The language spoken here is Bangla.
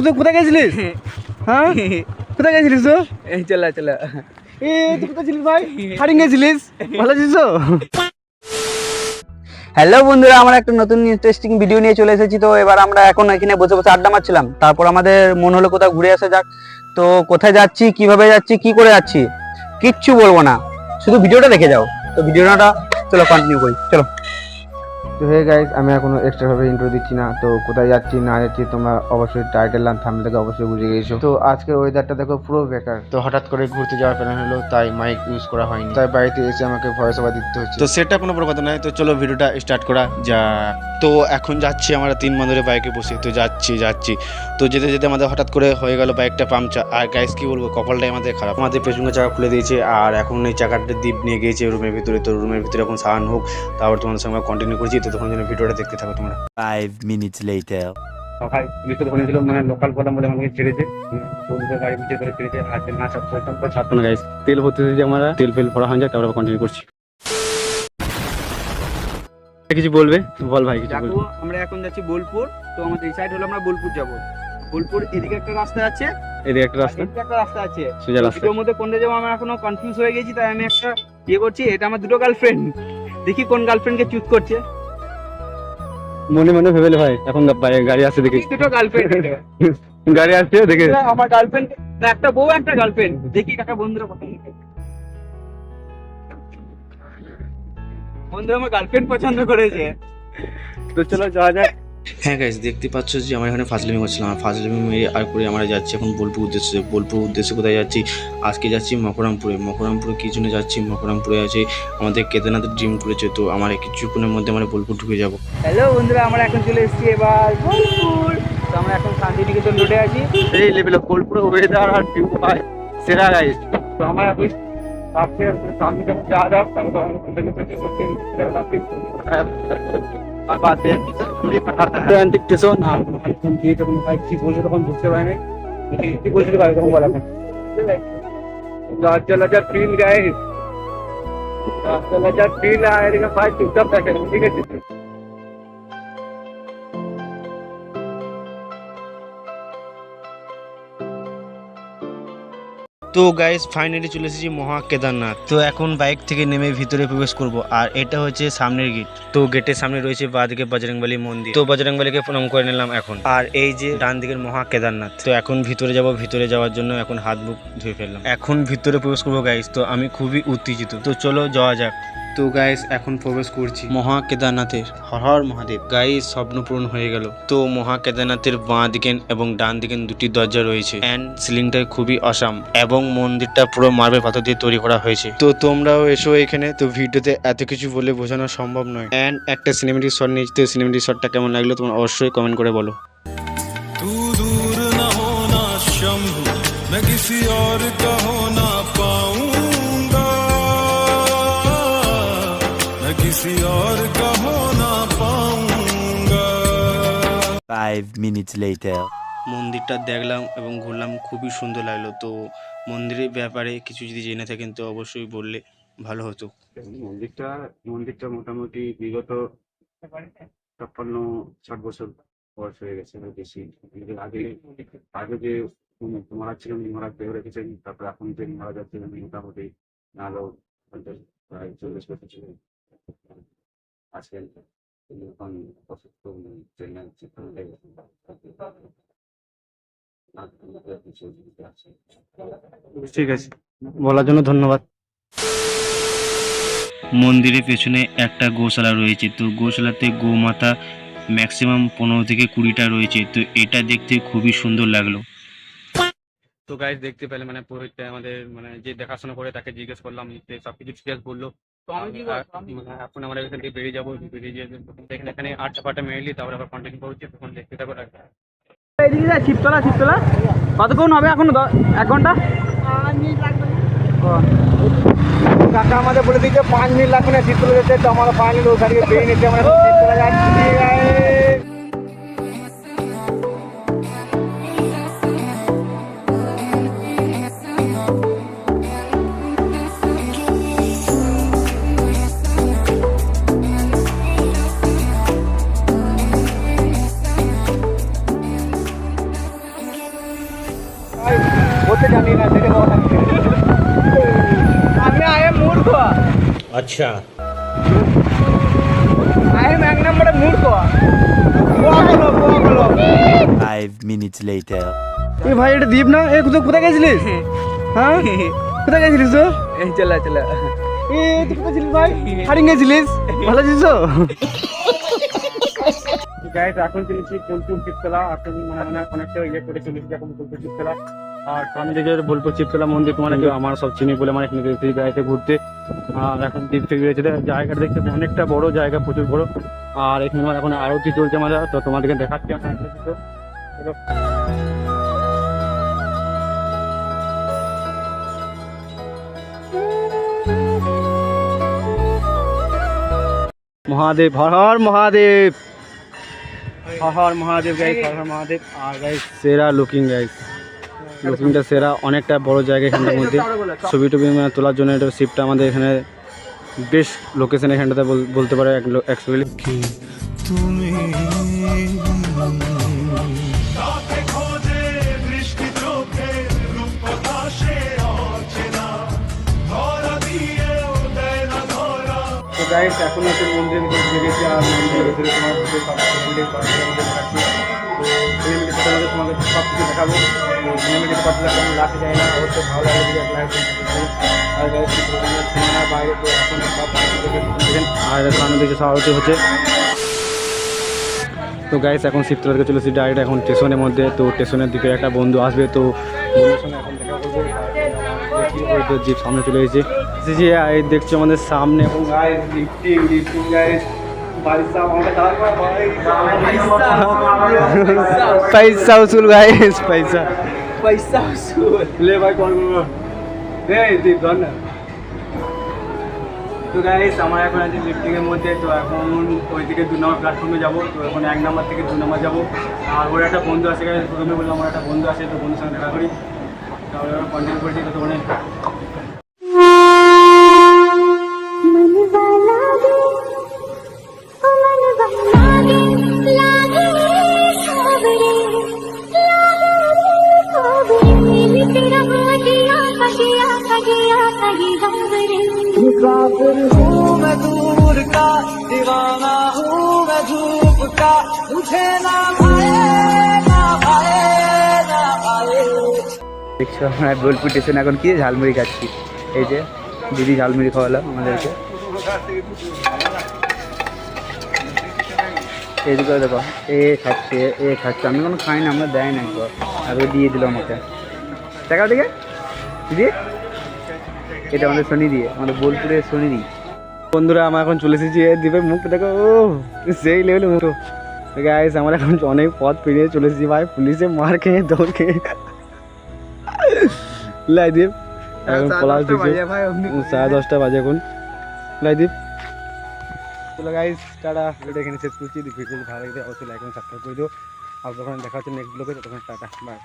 তুই কোথায় গেছিলিস? হ্যাঁ কোথায় গেছিলিস তো? এই চলা চলা। তুই কোথায় ছিলিস ভাই? হারিয়ে গেছিলিস? ভালো আছিস তো? হ্যালো বন্ধুরা, আমরা একটা নতুন ইন্টারেস্টিং ভিডিও নিয়ে চলে এসেছি। তো এবার আমরা এখন এখানে বসে বসে আড্ডা মারছিলাম। তারপর আমাদের মন হলো কোথাও ঘুরে আসা যাক। তো কোথায় যাচ্ছি, কিভাবে যাচ্ছি, কি করে যাচ্ছি কিচ্ছু বলবো না, শুধু ভিডিওটা দেখে যাও। তো ভিডিওটা চলো কন্টিনিউ করি, চলো। তো হে গাইস, আমি এখনো এক্সট্রা ভাবে ইন্ট্রো দিচ্ছি না। তো কোথায় যাচ্ছি না যাচ্ছি তোমরা অবশ্যই টাইটেল আর থাম্বনেল থেকে অবশ্যই বুঝে গেছো। তো আজকের ওয়েদারটা দেখো পুরো বেকার। তো হঠাৎ করে ঘুরতে যাওয়ার প্ল্যান হলো, তাই মাইক ইউজ করা হয়নি, তাই বাড়িতে এসে আমাকে ভয়েস ওভার দিতে হচ্ছে। তো সেটা কোনো বড় কথা নয়। তো চলো ভিডিওটা স্টার্ট করা যাক। তো এখন যাচ্ছি আমরা 3 বন্ধুরে বাইকে বসে। তো যাচ্ছি তো যেতে যেতে আমাদের হঠাৎ করে হয়ে গেল বাইকটা পাংচার। আর গাইস কি বলবো, কপালটাই আমাদের খারাপ। আমাদের পেছনের চাকা খুলে দিয়েছে আর এখন এই চাকাটা দ্বীপ নিয়ে গিয়েছে রুমের ভিতরে। তো রুমের ভিতরে এখন সারান হোক, তারপর তোমাদের সঙ্গে কন্টিনিউ করছি। তো তখন যেন ভিডিওটা দেখতে থাকো তোমরা। 5 minutes later. ভাই বিদ্যুৎ বলেছিল মানে লোকাল বলা বলে আমাকে ছেড়েছে, বন্ধুদের গাড়ি পিছিয়ে করে ছেড়েছে। হাতে না সব ছাড়তো না গাইস। তেল ভরতে যে আমরা তেল ফেল ভরা হয়ে যায়, তারপর কন্টিনিউ করছি। কিছু বলবে? বল ভাই কিছু বলবে। আমরা এখন যাচ্ছি বোলপুর। তো আমাদের এই সাইড হলো আমরা বোলপুর যাব। বোলপুর এদিকে একটা রাস্তা আছে, এদিকে একটা রাস্তা, এদিকে একটা রাস্তা আছে, সোজা রাস্তা। দুটোর মধ্যে কোনটা যাবো আমি এখনো কনফিউজ হয়ে গেছি। তাই আমি একটা ইয়ে করছি, এটা আমার দুটো গার্লফ্রেন্ড, দেখি কোন গার্লফ্রেন্ডকে চুজ করছে। মনে মনে ভেবেলে ভাই, এখন গাড়ি আসছে দেখি। দুটো গার্লফ্রেন্ড, গাড়ি আসছে দেখে আমার গার্লফ্রেন্ড, একটা বউ একটা গার্লফ্রেন্ড, দেখি কাকা বন্ধুরা পছন্দ করে। বন্ধুরা আমার গার্লফ্রেন্ড পছন্দ করেছে। তো চলো যাওয়া যাক। হ্যাঁ গাইস, দেখতে পাচ্ছ যে আমরা এখানে ফাজলামি করছিলাম। আর ফাজলামি মেরে আর করে আমরা যাচ্ছি এখন বোলপুর উদ্দেশ্যে। বোলপুর উদ্দেশ্যে কোথায় যাচ্ছি? আজকে যাচ্ছি মকরামপুরে। মকরামপুরে কি জন্য যাচ্ছি? মকরামপুরে আছে আমাদের কেদারনাথের ড্রিম করেছে। তো আমার কিছুক্ষণের মধ্যে আমরা বোলপুর ঢুকে যাবো। হ্যালো বন্ধুরা, আমরা এখন চলে এসেছি এবার বোলপুর। তো আমরা এখন শান্তিনিকেতন রোডে আছি। এই লেভেল বোলপুর ওয়েদার আর ভিউ ভাই সেরা গাইস। তো আমরা এখন সামনে যাওয়া যাক, তারপর আর বাদে পুরি পাঠাতে অ্যান্টিক স্টেশন। আর এখন দিয়ে যখন ভাই কি বলছে তখন বুঝতে পারিনি কি বলছিল ভাই, তখন বলা চলা যা ফিল গাইস, চলা যা ফিল আর এদিকে ভাই চুপচাপ থাকেন, ঠিক আছে? তো গাইস ফাইনালি চলে এসেছি মহা কেদারনাথ। তো এখন বাইক থেকে নেমে ভিতরে প্রবেশ করব। আর এটা হচ্ছে সামনের গেট। তো গেটের সামনে রয়েছে বাঁদিকে বজরংবলী মন্দির। তো বজরংবলীকে প্রণাম করে নিলাম এখন। আর এই যে ডান দিকের মহা কেদারনাথ। তো এখন ভিতরে যাব। ভিতরে যাওয়ার জন্য এখন হাত মুখ ধুয়ে ফেললাম। এখন ভিতরে প্রবেশ করবো গাইস। তো আমি খুবই উত্তেজিত। তো চলো যাওয়া যাক। তো গাইস এখন প্রবেশ করছি মহা কেদারনাথের। হর হর মহাদেব। গাইস স্বপ্ন পূরণ হয়ে গেল। তো মহা কেদারনাথের বাঁ দিকেন এবং ডান দিকেন দুটি দরজা রয়েছে। এন্ড সিলিংটা খুবই অসাম এবং মন্দিরটা পুরো মার্বেল পাথর দিয়ে তৈরি করা হয়েছে। তো তোমরাও এসো এখানে। তো ভিডিওতে এত কিছু বলে বোঝানো সম্ভব নয়। এন্ড একটা সিনেমেটিক শট নিয়েছি। তো সিনেমেটিক শটটা কেমন লাগলো তোমরা অবশ্যই কমেন্ট করে বলো। तू दूर न होना शंभु, मैं किसी और का होना पाऊंगा, मैं किसी और का होना पाऊंगा। 5 minutes later. মন্দিরটা দেখলাম এবং ঘুরলাম, খুবই সুন্দর লাগলো। তো মন্দিরের ব্যাপারে কিছু যদি জেনে থাকেন তো অবশ্যই বললে ভালো হতো। মন্দিরটা মোটামুটি বিগত 56-60 বছর বয়স হয়ে গেছে, বেশি। আগে আগে যে মহারাজ ছিলেন, মহারাজ দেহ রেখেছেন। তারপর এখন যে মহারাজ আছেন মোটামুটি আরো প্রায় 40 বছর ছিলেন আছেন। এখন অসুস্থ ঠিক আছে, বলার জন্য ধন্যবাদ। মন্দিরের পেছনে একটা গোশালা রয়েছে। তো গোশালাতে গোমাতা ম্যাক্সিমাম 15 থেকে 20টা রয়েছে। তো এটা দেখতে খুবই সুন্দর লাগলো। তো গাইস দেখতে পেলে মানে পুরোহিতটা আমাদের মানে যে দেখাশোনা করে তাকে জিজ্ঞেস করলাম, সবকিছু ডিটেলস বললো। তো আমি কি এখন আমরা এখান থেকে বেরিয়ে যাবো। বেরিয়ে যেতে এখানে 8টা 5টা মেরিলি, তারপর আবার কন্টিনিউ করছি। তখন দেখতে থাকো। এদিকে যা, শিবতলা শিবতলা কতক্ষণ হবে এখন? 1 ঘন্টা। কাকা আমাদের বলে দিয়েছে 5 মিনিট লাগবে না চিত্র যেতে। তো আমরা ফাইনালি ওখানে বেরিয়ে নিতে আমরা চিত্রা যাচ্ছি। তো জানি না দেখে আমি আয় মূর্খ। আচ্ছা আই এম এক নম্বরে মূর্খ। 5 minutes later. এ ভাই এটা দ্বীপ না? এ কোথায় গেছিলিস? হ্যাঁ কোথায় গেছিলিস তো? এই চলা চলা। এ তুই কোথায় ছিলিস ভাই? হারিয়ে গেছিলিস? ভালো আছিস তো? গাইস এখন চলেছি বোলপুর চিপতলা। এখন মানে অনেকটা ইয়ে করে চলেছি এখন বোলপুর চিপতলা। আর সামনে দিকে বোলপুর চিপতলা মন্দির তোমার কেউ আমার সব চিনি বলে মানে এখানে গেছি গাড়িতে ঘুরতে। আর এখন দ্বীপ থেকে গেছে জায়গাটা দেখতে অনেকটা বড় জায়গা, প্রচুর বড়। আর এখানে আমার এখন আরতি চলছে আমাদের, তো তোমাদেরকে দেখাচ্ছি এখন চলো। মহাদেব, হর হর মহাদেব, হর হর মহাদেব গাইস, হর হর মহাদেব। আর গাইস সেরা লুকিং গাইস, লুকিংটা সেরা, অনেকটা বড় জায়গা এখানের মধ্যে। ছবি টবি মানে তোলার জন্য এটা শিপটা আমাদের এখানে বেশ লোকেশন, এখানটাতে বলতে পারে অ্যাকচুয়ালি। তুমি তো গাইস এখন হচ্ছে মন্দিরের ভিতরে ঢুকেছি। আর মন্দিরের ভিতরে তোমার হচ্ছে সব কিছু দেখাচ্ছি। তো এই ভিডিওতে তোমাদের সব কিছু দেখাবো। তো ভিডিওটি কত লাগবে লাখে যায় না, অবশ্যই ভালো লাগলে যদি লাইক করবেন। আর গাইস সিনেমার বাইরে তো এখন সব দেখেন। আর সামনে দিকে সাহায্য হচ্ছে। তো গাইস এখন শিবতলা থেকে চলেছি ডাইরেক্ট এখন স্টেশনের মধ্যে। তো স্টেশনের দিকে একটা বন্ধু আসবে, তো বন্ধুর সঙ্গে এখন দেখা করবো। তো জিপ সামনে চলে এসেছি। এই দেখছো আমাদের সামনে এখন গাইস লিফটিং গাইস। পয়সা উসুল গাইস, পয়সা পয়সা উসুল। ले भाई कौन দীপ ধর না। তো গাইস আমরা এখন আছি লিফটিংয়ের মধ্যে। তো এখন ওই দিকে 2 নম্বর প্ল্যাটফর্মে যাবো। তো এখন 1 নম্বর থেকে 2 নম্বর যাবো। আর ওর একটা বন্ধু আছে গাইস, প্রথমে বললাম আমার একটা বন্ধু আছে, তো বন্ধুর সঙ্গে দেখা করি। তাহলে কন্টিনিউ করছি তো মানে দেখছো আমরা বোলপুর স্টেশন এখন কি ঝালমুড়ি খাচ্ছি। এই যে দিদি ঝালমুড়ি খাওয়ালো আমাদেরকে। এইদিকে দেখো এ খাচ্ছে, এ খাচ্ছে। আমি কোনো খাই না, আমরা দেয় না একবার, আর ও দিয়ে দিল আমাকে। দেখা দিকে দিদি, এটা আমাদের শনি দিয়ে, আমাদের বোলপুরের শনি দি। বন্ধুরা আমরা এখন চলে এসেছি দ্বীপের মুখটা দেখো, ও সেই লেভেলের মুখ। গাইস আমরা এখন অনেক পথ পেরিয়ে চলে এসেছি ভাই, পুলিশে মার খেয়ে দৌড় খেয়ে। লাই দ্বীপ এখন পলাশ দিচ্ছে 10:30 বাজে এখন। লাই দ্বীপ চলো গাইস, টাটা। ভিডিওটা এখানে শেষ করছি। ভিডিও যদি ভালো লাগে অবশ্যই লাইক এবং সাবস্ক্রাইব করে দিও। আর যখন দেখা হচ্ছে নেক্সট ব্লগে, তখন টাটা বাই।